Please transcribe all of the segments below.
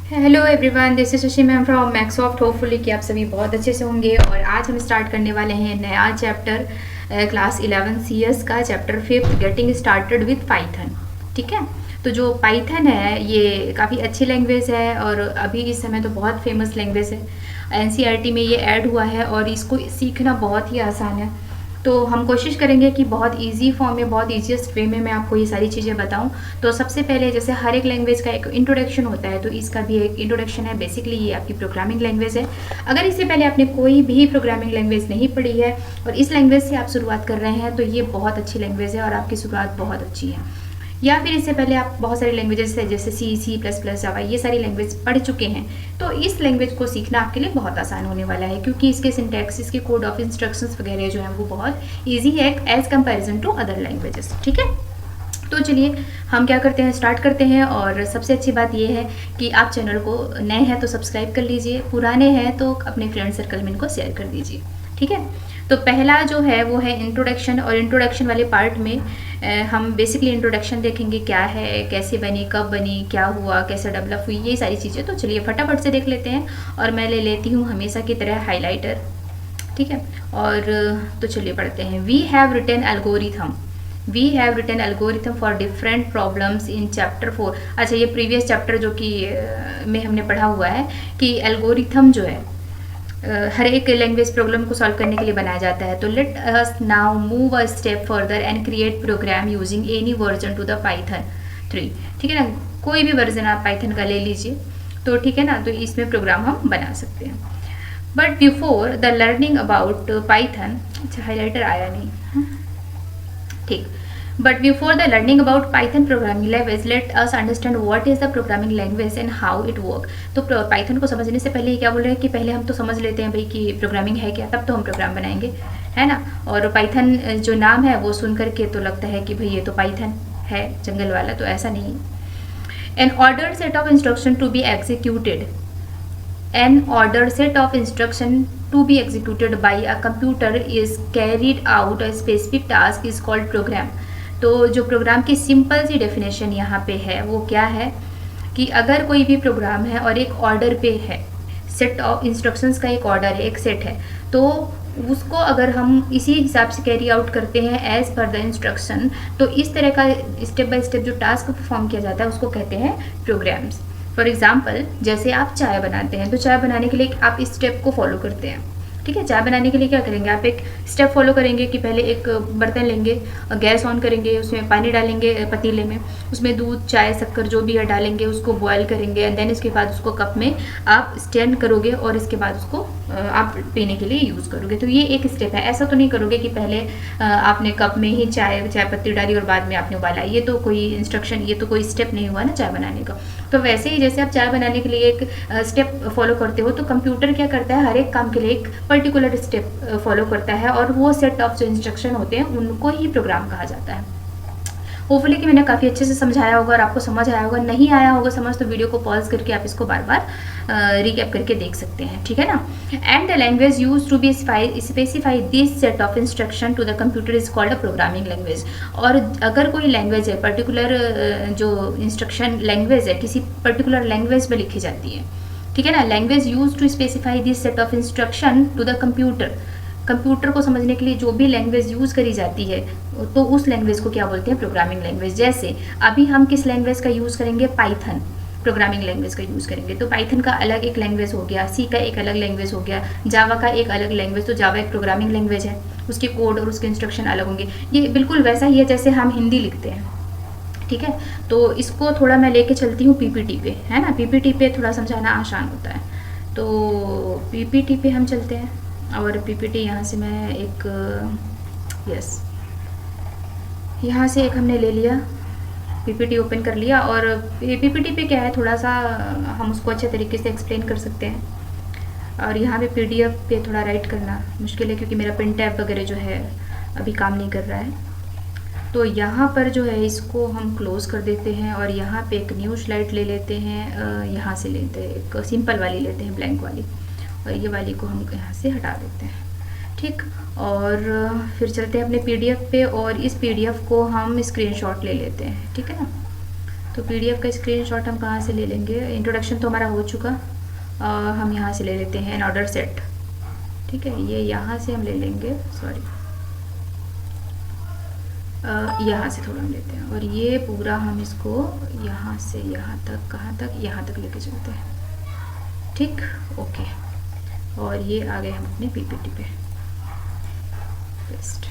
Hello everyone, this is Shashi ma'am from Maxsoft. Hopefully कि आप सभी बहुत अच्छे से होंगे। और आज हम स्टार्ट करने वाले हैं नया चैप्टर क्लास 11 सीएस का chapter 5 getting started with Python. ठीक है, तो जो पाइथन है ये काफ़ी अच्छी लैंग्वेज है और अभी इस समय तो बहुत फेमस लैंग्वेज है। एनसीईआरटी में ये ऐड हुआ है और इसको सीखना बहुत ही आसान है। तो हम कोशिश करेंगे कि बहुत इजी फॉर्म में, बहुत ईजीएस्ट वे में मैं आपको ये सारी चीज़ें बताऊं। तो सबसे पहले जैसे हर एक लैंग्वेज का एक इंट्रोडक्शन होता है, तो इसका भी एक इंट्रोडक्शन है। बेसिकली ये आपकी प्रोग्रामिंग लैंग्वेज है। अगर इससे पहले आपने कोई भी प्रोग्रामिंग लैंग्वेज नहीं पढ़ी है और इस लैंग्वेज से आप शुरुआत कर रहे हैं, तो ये बहुत अच्छी लैंग्वेज है और आपकी शुरुआत बहुत अच्छी है। या फिर इससे पहले आप बहुत सारी लैंग्वेजेस है जैसे C++, जावा, ये सारी लैंग्वेज पढ़ चुके हैं, तो इस लैंग्वेज को सीखना आपके लिए बहुत आसान होने वाला है, क्योंकि इसके सिंटैक्स, इसके कोड ऑफ इंस्ट्रक्शंस वगैरह जो है वो बहुत ईजी है as comparison to other languages. ठीक है, तो चलिए हम क्या करते हैं, स्टार्ट करते हैं। और सबसे अच्छी बात यह है कि आप चैनल को नए हैं तो सब्सक्राइब कर लीजिए, पुराने हैं तो अपने फ्रेंड सर्कल में इनको शेयर कर दीजिए। ठीक है, तो पहला जो है वो है इंट्रोडक्शन। और इंट्रोडक्शन वाले पार्ट में हम बेसिकली इंट्रोडक्शन देखेंगे, क्या है, कैसे बनी, कब बनी, क्या हुआ, कैसे डेवलप हुई, ये सारी चीज़ें। तो चलिए फटाफट से देख लेते हैं। और मैं ले लेती हूँ हमेशा की तरह हाईलाइटर। ठीक है, और तो चलिए पढ़ते हैं। We have written algorithm for different problems in chapter 4। अच्छा, ये प्रीवियस चैप्टर जो कि में हमने पढ़ा हुआ है कि एल्गोरिथम जो है हर एक लैंग्वेज प्रॉब्लम को सॉल्व करने के लिए बनाया जाता है। तो let us now move a step further and create program using any version to the Python 3। ठीक है ना, कोई भी वर्जन आप पाइथन का ले लीजिए, तो ठीक है ना, तो इसमें प्रोग्राम हम बना सकते हैं। But before the learning about Python, अच्छा हाईलाइटर आया नहीं, ठीक। But before the learning about Python programming language, let us understand what is the programming language and how it work। तो Python को समझने से पहले क्या बोल रहे हैं कि पहले हम तो समझ लेते हैं भाई कि प्रोग्रामिंग है क्या, तब तो हम प्रोग्राम बनाएंगे, है ना। और पाइथन जो नाम है वो सुन करके तो लगता है कि भाई ये तो पाइथन है जंगल वाला, तो ऐसा नहीं है। An ordered set of instruction to be executed, an ordered set of instruction to be executed by a computer is carried out a specific task is called program। तो जो प्रोग्राम की सिंपल सी definition यहाँ पे है वो क्या है कि अगर कोई भी प्रोग्राम है और एक ऑर्डर पे है, सेट ऑफ इंस्ट्रक्शंस का एक ऑर्डर है, एक सेट है, तो उसको अगर हम इसी हिसाब से कैरी आउट करते हैं एज पर द इंस्ट्रक्शन, तो इस तरह का स्टेप बाय स्टेप जो टास्क परफॉर्म किया जाता है उसको कहते हैं प्रोग्राम्स। फॉर एग्जाम्पल, जैसे आप चाय बनाते हैं, तो चाय बनाने के लिए आप इस स्टेप को फॉलो करते हैं। ठीक है, चाय बनाने के लिए क्या करेंगे, आप एक स्टेप फॉलो करेंगे कि पहले एक बर्तन लेंगे, गैस ऑन करेंगे, उसमें पानी डालेंगे पतीले में, उसमें दूध, चाय, शक्कर जो भी है डालेंगे, उसको बॉयल करेंगे एंड देन इसके बाद उसको कप में आप स्टैंड करोगे और इसके बाद उसको आप पीने के लिए यूज़ करोगे। तो ये एक स्टेप है। ऐसा तो नहीं करोगे कि पहले आपने कप में ही चाय पत्ती डाली और बाद में आपने उबाला, ये तो कोई इंस्ट्रक्शन, ये तो कोई स्टेप नहीं हुआ ना चाय बनाने का। तो वैसे ही जैसे आप चाय बनाने के लिए एक स्टेप फॉलो करते हो, तो कंप्यूटर क्या करता है, हर एक काम के लिए एक पर्टिकुलर स्टेप फॉलो करता है और वो सेट ऑफ जो इंस्ट्रक्शन होते हैं उनको ही प्रोग्राम कहा जाता है। होपफुली कि मैंने काफ़ी अच्छे से समझाया होगा और आपको समझ आया होगा। नहीं आया होगा समझ तो वीडियो को पॉज करके आप इसको बार बार रिकैप करके देख सकते हैं। ठीक है ना। And the language use to be specify this set of instruction to the computer is called a programming language. और अगर कोई लैंग्वेज है, पर्टिकुलर जो इंस्ट्रक्शन लैंग्वेज है किसी पर्टिकुलर लैंग्वेज में लिखी जाती है, ठीक है ना, language use to specify this set of instruction to the computer. Computer को समझने के लिए जो भी लैंग्वेज यूज़ करी जाती है तो उस लैंग्वेज को क्या बोलते हैं, प्रोग्रामिंग लैंग्वेज। जैसे अभी हम किस लैंग्वेज का यूज़ करेंगे, पाइथन प्रोग्रामिंग लैंग्वेज का यूज़ करेंगे। तो पाइथन का अलग एक लैंग्वेज हो गया, सी का एक अलग लैंग्वेज हो गया, जावा का एक अलग लैंग्वेज। तो जावा एक प्रोग्रामिंग लैंग्वेज है, उसके कोड और उसके इंस्ट्रक्शन अलग होंगे। ये बिल्कुल वैसा ही है जैसे हम हिंदी लिखते हैं। ठीक है, तो इसको थोड़ा मैं लेके चलती हूँ पीपीटी पे, है ना। पीपीटी पे थोड़ा समझाना आसान होता है, तो पीपीटी पे हम चलते हैं। और पीपीटी यहाँ से मैं एक यहाँ से एक हमने ले लिया, पीपीटी ओपन कर लिया। और पीपीटी पे क्या है, थोड़ा सा हम उसको अच्छे तरीके से एक्सप्लेन कर सकते हैं। और यहाँ पे पीडीएफ पे थोड़ा राइट करना मुश्किल है क्योंकि मेरा प्रिंट टैब वगैरह जो है अभी काम नहीं कर रहा है। तो यहाँ पर जो है इसको हम क्लोज कर देते हैं और यहाँ पे एक न्यू स्लाइड ले लेते हैं। यहाँ से लेते हैं, एक सिंपल वाली लेते हैं, ब्लैंक वाली, और ये वाली को हम यहाँ से हटा देते हैं। ठीक, और फिर चलते हैं अपने पीडीएफ पे और इस पीडीएफ को हम स्क्रीनशॉट ले लेते हैं। ठीक है ना, तो PDF का स्क्रीनशॉट हम कहाँ से ले लेंगे? इंट्रोडक्शन तो हमारा हो चुका, हम यहाँ से ले लेते हैं, एन ऑर्डर सेट। ठीक है, ये यहाँ से हम ले लेंगे, सॉरी यहाँ से थोड़ा हम लेते हैं, और ये पूरा हम इसको यहाँ से यहाँ तक, कहाँ तक, यहाँ तक लेके चलते हैं। ठीक, ओके। और ये आ गए हम अपने PPT पे पेस्ट।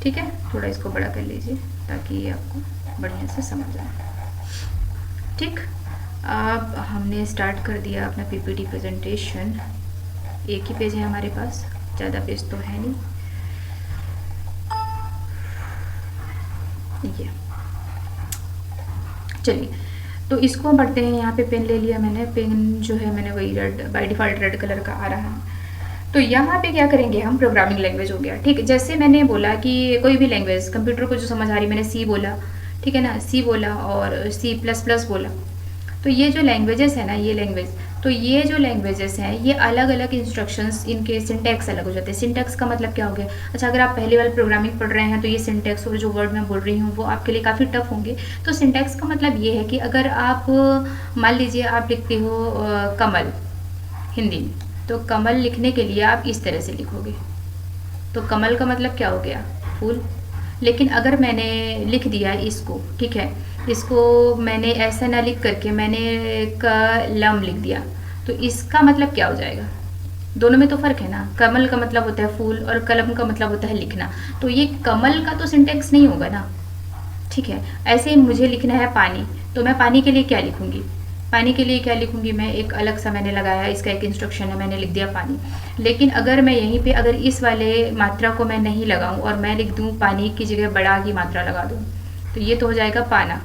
ठीक है, थोड़ा इसको बड़ा कर लीजिए ताकि ये आपको बढ़िया से समझ आए। ठीक, अब हमने स्टार्ट कर दिया अपना PPT प्रेजेंटेशन। एक ही पेज है हमारे पास, ज़्यादा पेज तो है नहीं। ये चलिए, तो इसको हम पढ़ते हैं। यहाँ पे पेन ले लिया मैंने, पेन जो है मैंने वही red, by default red colour का आ रहा है। तो यहाँ पे क्या करेंगे हम, प्रोग्रामिंग लैंग्वेज हो गया। ठीक, जैसे मैंने बोला कि कोई भी लैंग्वेज कंप्यूटर को जो समझ आ रही, मैंने C बोला, ठीक है ना, C बोला और C++ बोला। तो ये जो लैंग्वेजेस है ना, ये लैंग्वेज, तो ये जो लैंग्वेजेस हैं ये अलग अलग इंस्ट्रक्शंस, इनके सिंटैक्स अलग हो जाते हैं। सिंटैक्स का मतलब क्या हो गया? अच्छा, अगर आप पहली बार प्रोग्रामिंग पढ़ रहे हैं तो ये सिंटैक्स और जो वर्ड मैं बोल रही हूँ वो आपके लिए काफ़ी टफ होंगे। तो सिंटैक्स का मतलब ये है कि अगर आप मान लीजिए आप लिखते हो कमल हिंदी में, तो कमल लिखने के लिए आप इस तरह से लिखोगे, तो कमल का मतलब क्या हो गया? फूल। लेकिन अगर मैंने लिख दिया इसको, ठीक है, इसको मैंने ऐसा ना लिख करके मैंने कलम लिख दिया, तो इसका मतलब क्या हो जाएगा? दोनों में तो फ़र्क है ना। कमल का मतलब होता है फूल और कलम का मतलब होता है लिखना। तो ये कमल का तो सिंटेक्स नहीं होगा ना। ठीक है, ऐसे ही मुझे लिखना है पानी, तो मैं पानी के लिए क्या लिखूँगी? पानी के लिए क्या लिखूँगी मैं? एक अलग सा मैंने लगाया, इसका एक इंस्ट्रक्शन है, मैंने लिख दिया पानी। लेकिन अगर मैं यहीं पे अगर इस वाले मात्रा को मैं नहीं लगाऊँ और मैं लिख दूँ पानी की जगह बड़ा की मात्रा लगा दूँ, तो ये तो हो जाएगा पाना।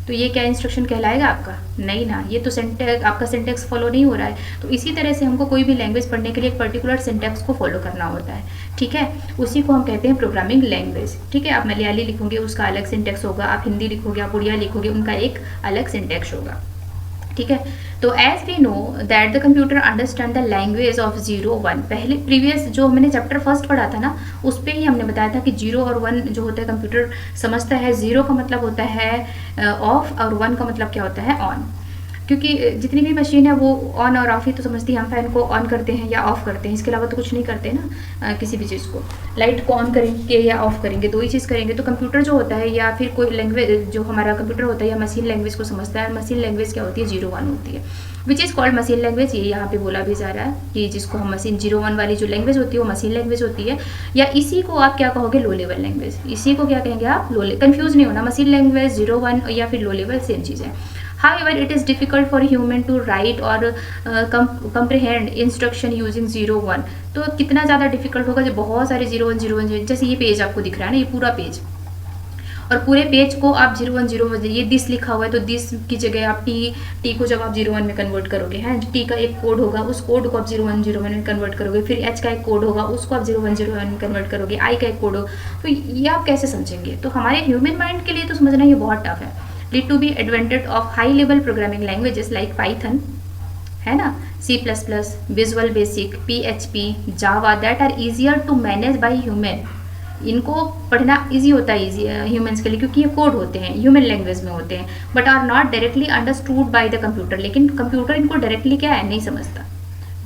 तो ये क्या इंस्ट्रक्शन कहलाएगा आपका? नहीं ना, ये तो सिंटैक्स, आपका सिंटैक्स फॉलो नहीं हो रहा है। तो इसी तरह से हमको कोई भी लैंग्वेज पढ़ने के लिए एक पर्टिकुलर सिंटैक्स को फॉलो करना होता है। ठीक है, उसी को हम कहते हैं प्रोग्रामिंग लैंग्वेज। ठीक है, आप मलयाली लिखोगे उसका अलग सिंटैक्स होगा, आप हिंदी लिखोगे, आप उड़िया लिखोगे, उनका एक अलग सिंटैक्स होगा। ठीक है, तो as we know that the computer understand the language of 0 1। पहले प्रीवियस जो मैंने चैप्टर फर्स्ट पढ़ा था ना, उस पर ही हमने बताया था कि 0 और 1 जो होता है कंप्यूटर समझता है। 0 का मतलब होता है ऑफ और 1 का मतलब क्या होता है? ऑन। क्योंकि जितनी भी मशीन है वो ऑन और ऑफ ही तो समझती है। हम फैन को ऑन करते हैं या ऑफ़ करते हैं, इसके अलावा तो कुछ नहीं करते ना। किसी भी चीज़ को, लाइट को ऑन करेंगे या ऑफ़ करेंगे, दो ही चीज़ करेंगे। तो कंप्यूटर जो होता है या फिर कोई लैंग्वेज जो हमारा कंप्यूटर होता है या मशीन लैंग्वेज को समझता है। मशीन लैंग्वेज क्या होती है? 0 1 होती है, which is called machine language. ये यहाँ पे बोला भी जा रहा है कि जिसको हम मशीन 0 1 वाली जो लैंग्वेज होती है वो मशीन लैंग्वेज होती है। या इसी को आप क्या कहोगे? Low level language. इसी को क्या कहेंगे आप? Low level. कन्फ्यूज़ नहीं होना, मशीन लैंग्वेज 0 1 या फिर लो लेवल सेम चीज़ है। However, it is difficult for human to write or comprehend instruction using 0 1। तो कितना ज़्यादा डिफिकल्ट होगा जब बहुत सारे 0 1 0 1, जैसे ये पेज आपको दिख रहा है ना, ये पूरा पेज, और पूरे पेज को आप 0 1 0 1, ये दिस लिखा हुआ है तो दिस की जगह आप टी को जब आप 0 1 में कन्वर्ट करोगे, हैं, टी का एक कोड होगा, उस कोड को आप 0 1 0 1 में कन्वर्ट करोगे। फिर एच का एक कोड होगा, उसको आप 0 1 0 1 में कन्वर्ट करोगे। आई का एक कोड हो, तो ये आप कैसे समझेंगे? तो हमारे ह्यूमन माइंड के लिए तो समझना ये बहुत टफ है। Lead to be advantage of high level programming languages like Python, है ना, C++, visual basic, PHP, Java, that are easier to manage by human. इनको पढ़ना इजी होता है ह्यूमन्स के लिए, क्योंकि ये कोड होते हैं, ह्यूमन लैंग्वेज में होते हैं, but are not directly understood by the computer. लेकिन कंप्यूटर इनको डायरेक्टली क्या है? नहीं समझता।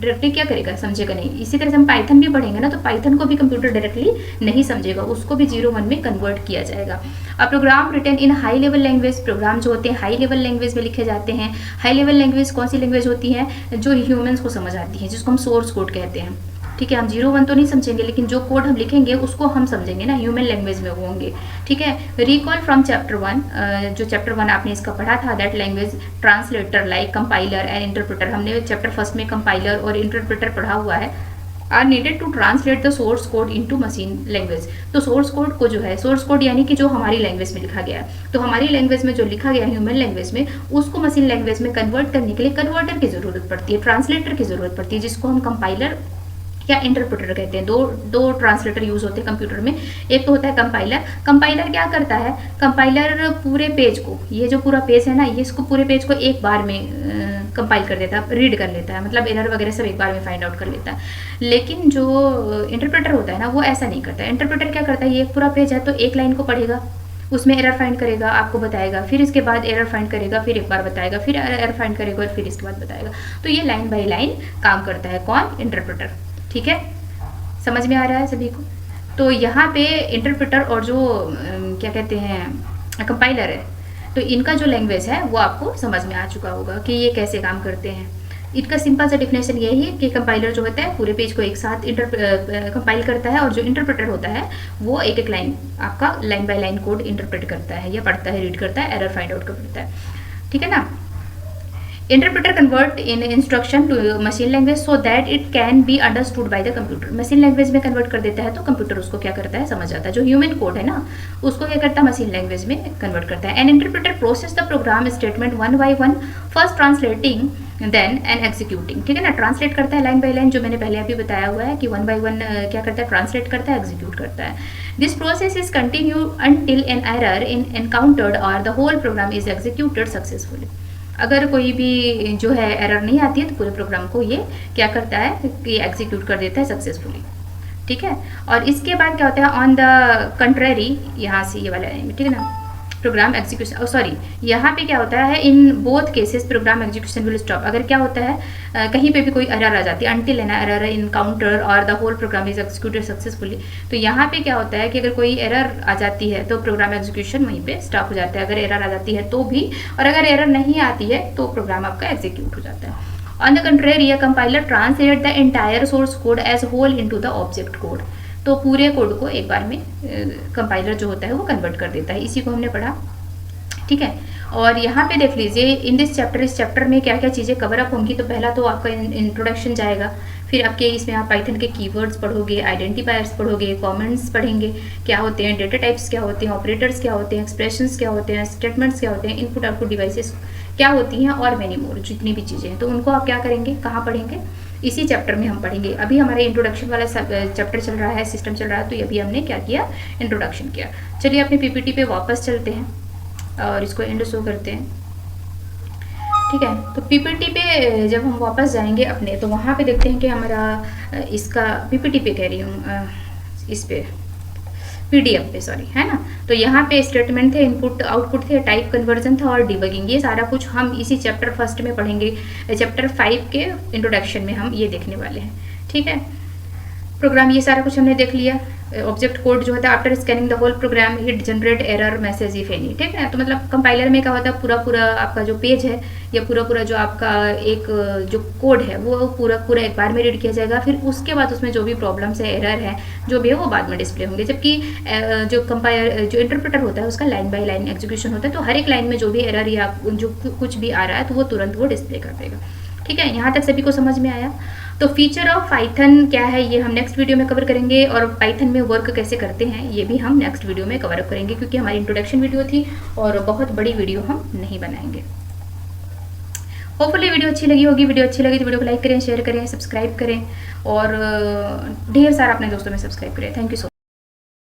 डायरेक्टली क्या करेगा? समझेगा नहीं। इसी तरह से हम पाइथन भी पढ़ेंगे ना, तो पाइथन को भी कंप्यूटर डायरेक्टली नहीं समझेगा, उसको भी 0 1 में कन्वर्ट किया जाएगा। A program written in high level language, program जो होते हैं हाई लेवल लैंग्वेज में लिखे जाते हैं। हाई लेवल लैंग्वेज कौन सी लैंग्वेज होती है? जो ह्यूमन्स को समझ आती है, जिसको हम सोर्स कोड कहते हैं। ठीक है, हम 0 1 तो नहीं समझेंगे, लेकिन जो कोड हम लिखेंगे उसको हम समझेंगे ना, ह्यूमन लैंग्वेज में होंगे। ठीक है, रिकॉल फ्रॉम चैप्टर 1, जो चैप्टर 1 आपने इसका पढ़ा था, that language translator like compiler and interpreter. हमने चैप्टर फर्स्ट में कंपाइलर और इंटरप्रेटर पढ़ा हुआ है। Are needed to translate the source code into machine language. तो सोर्स कोड को जो है, सोर्स कोड यानी कि जो हमारी लैंग्वेज में लिखा गया है, तो हमारी लैंग्वेज में जो लिखा गया है ह्यूमन लैंग्वेज में, उसको मशीन लैंग्वेज में कन्वर्ट करने के लिए कन्वर्टर की ज़रूरत पड़ती है, ट्रांसलेटर की ज़रूरत पड़ती है, जिसको हम कंपाइलर या इंटरप्रेटर कहते हैं। दो ट्रांसलेटर यूज होते हैं कंप्यूटर में। एक तो होता है कंपाइलर। कंपाइलर क्या करता है? कंपाइलर पूरे पेज को, ये जो पूरा पेज है ना, ये इसको पूरे पेज को एक बार में कंपाइल कर देता है, रीड कर लेता है, मतलब एरर वगैरह सब एक बार में फाइंड आउट कर लेता है। लेकिन जो इंटरप्रेटर होता है ना, वो ऐसा नहीं करता है। इंटरप्रेटर क्या करता है? ये एक पूरा पेज है तो एक लाइन को पढ़ेगा, उसमें एरर फाइंड करेगा, आपको बताएगा, फिर इसके बाद एरर फाइंड करेगा, फिर एक बार बताएगा, फिर एरर फाइंड करेगा और फिर इसके बाद बताएगा। तो ये लाइन बाय लाइन काम करता है कौन? इंटरप्रेटर। ठीक है, समझ में आ रहा है सभी को? तो यहाँ पे इंटरप्रेटर और जो क्या कहते हैं कंपाइलर है, तो इनका जो लैंग्वेज है वो आपको समझ में आ चुका होगा कि ये कैसे काम करते हैं। इनका सिंपल सा डिफिनेशन यही है कि कंपाइलर जो होता है पूरे पेज को एक साथ कंपाइल करता है, और जो इंटरप्रेटर होता है वो एक एक लाइन आपका line by line code interpret करता है, या पढ़ता है, रीड करता है, एरर फाइंड आउट करता है। ठीक है ना? Interpreter convert in instruction to machine language so that it can be understood by the computer. Machine language में कन्वर्ट कर देता है तो कंप्यूटर उसको क्या करता है? समझ आता है। जो ह्यूमन कोड है ना, उसको क्या करता है? मशीन लैंग्वेज में कन्वर्ट करता है। An interpreter process the program statement one by one, first translating then and executing. ठीक है ना? ट्रांसलेट करता है लाइन बाय लाइन, जो मैंने पहले अभी बताया हुआ है कि वन बाय वन क्या करता है? ट्रांसलेट करता है, एग्जीक्यूट करता है। This process is continue until an error in encountered और the whole program is executed successfully. अगर कोई भी जो है एरर नहीं आती है तो पूरे प्रोग्राम को ये क्या करता है कि एग्जीक्यूट कर देता है सक्सेसफुली। ठीक है, और इसके बाद क्या होता है? ऑन द कंट्रेरी, यहाँ से ये वाला ठीक है ना, प्रोग्राम एग्जीक्यूशन, सॉरी, यहाँ पे क्या होता है? In both cases program execution will stop. अगर क्या होता है कहीं पे भी कोई एरर आ जाती है, अनटिल एन एरर इनकाउंटर और the whole program is executed successfully, तो यहाँ पे क्या होता है कि अगर कोई एरर आ जाती है तो प्रोग्राम एग्जीक्यूशन वहीं पे स्टॉप हो जाता है, अगर एरर आ जाती है तो भी, और अगर एरर नहीं आती है तो प्रोग्राम आपका एग्जीक्यूट हो जाता है। On the contrary, a compiler translate the entire source code as whole into the object code। तो पूरे कोड को एक बार में कंपाइलर जो होता है वो कन्वर्ट कर देता है। इसी को हमने पढ़ा। ठीक है, और यहाँ पे देख लीजिए इन दिस चैप्टर, इस चैप्टर में क्या क्या चीज़ें कवर अप होंगी। तो पहला तो आपका इंट्रोडक्शन जाएगा, फिर आपके इसमें आप पाइथन के कीवर्ड्स पढ़ोगे, आइडेंटिफायर्स पढ़ोगे, कमेंट्स पढ़ेंगे, क्या होते हैं, डेटा टाइप्स क्या होते हैं, ऑपरेटर्स क्या होते हैं, एक्सप्रेशंस क्या होते हैं, स्टेटमेंट्स क्या होते हैं, इनपुट आउटपुट डिवाइसेस क्या होती हैं, और मैनी मोर जितनी भी चीज़ें हैं। तो उनको आप क्या करेंगे? कहाँ पढ़ेंगे? इसी चैप्टर में हम पढ़ेंगे। अभी हमारे इंट्रोडक्शन वाला चैप्टर चल रहा है, सिस्टम चल रहा है, तो अभी हमने क्या किया? इंट्रोडक्शन किया। चलिए अपने पीपीटी पे वापस चलते हैं और इसको एंड शो करते हैं। ठीक है, तो पीपीटी पे जब हम वापस जाएंगे अपने, तो वहाँ पे देखते हैं कि हमारा इसका पीपीटी पे कह रही हूँ, इस पे पीडीएफ पे, सॉरी, है ना। तो यहाँ पे स्टेटमेंट थे, इनपुट आउटपुट थे, टाइप कन्वर्जन था और डिबगिंग। ये सारा कुछ हम इसी चैप्टर फर्स्ट में पढ़ेंगे। चैप्टर 5 के इंट्रोडक्शन में हम ये देखने वाले हैं। ठीक है, प्रोग्राम ये सारा कुछ हमने देख लिया। ऑब्जेक्ट कोड जो होता है, after scanning the whole program it generate error message if any. ठीक है, तो मतलब कंपाइलर में क्या होता है? पूरा आपका जो पेज है या पूरा जो आपका एक जो कोड है वो पूरा एक बार में रीड किया जाएगा, फिर उसके बाद उसमें जो भी प्रॉब्लम्स है, एरर है, जो भी है वो बाद में डिस्प्ले होंगे। जबकि जो जो इंटरप्रेटर होता है उसका लाइन बाय लाइन एग्जीक्यूशन होता है, तो हर एक लाइन में जो भी एरर या जो कुछ भी आ रहा है तो वो तुरंत वो डिस्प्ले कर देगा। ठीक है, यहाँ तक सभी को समझ में आया? तो फीचर ऑफ पाइथन क्या है ये हम नेक्स्ट वीडियो में कवर करेंगे, और पाइथन में वर्क कैसे करते हैं ये भी हम नेक्स्ट वीडियो में कवर अप करेंगे, क्योंकि हमारी इंट्रोडक्शन वीडियो थी और बहुत बड़ी वीडियो हम नहीं बनाएंगे। होपफुली वीडियो अच्छी लगी होगी। वीडियो अच्छी लगी तो वीडियो को लाइक करें, शेयर करें, सब्सक्राइब करें, और ढेर सारा अपने दोस्तों में सब्सक्राइब करें। Thank you so much.